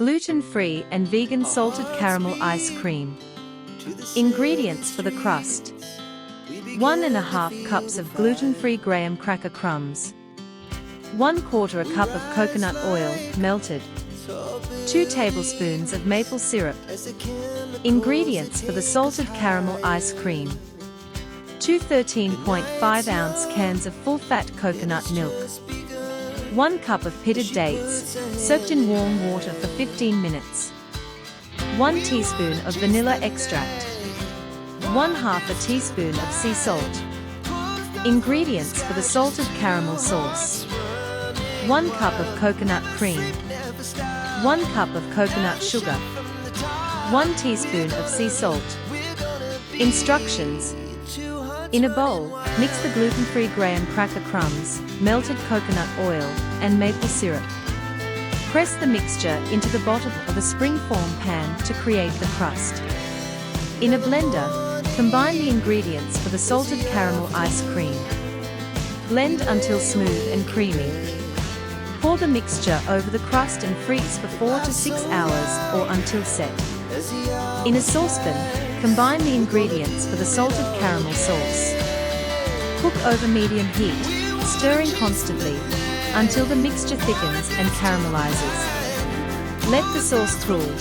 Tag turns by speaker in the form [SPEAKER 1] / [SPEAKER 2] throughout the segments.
[SPEAKER 1] gluten-free and vegan salted caramel ice cream. Ingredients for the crust: 1½ cups of gluten-free graham cracker crumbs, 1/4 cup of coconut oil, melted, 2 tablespoons of maple syrup. Ingredients for the salted caramel ice cream: 2 13.5-ounce cans of full-fat coconut milk, 1 cup of pitted dates, soaked in warm water for 15 minutes, 1 teaspoon of vanilla extract, 1/2 teaspoon of sea salt. Ingredients for the salted caramel sauce: 1 cup of coconut cream, 1 cup of coconut sugar, 1 teaspoon of sea salt. Instructions: in a bowl, mix the gluten-free graham cracker crumbs, melted coconut oil, and maple syrup. Press the mixture into the bottom of a spring-form pan to create the crust. In a blender, combine the ingredients for the salted caramel ice cream. Blend until smooth and creamy. Pour the mixture over the crust and freeze for 4 to 6 hours or until set. In a saucepan, combine the ingredients for the salted caramel sauce. Cook over medium heat, stirring constantly, until the mixture thickens and caramelizes. Let the sauce cool.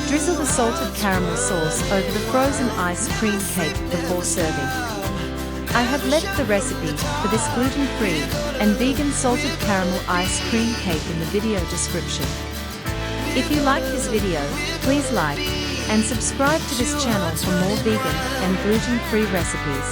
[SPEAKER 1] Drizzle the salted caramel sauce over the frozen ice cream cake before serving. I have left the recipe for this gluten-free and vegan salted caramel ice cream cake in the video description. If you like this video, please like and subscribe to this channel for more vegan and gluten-free recipes.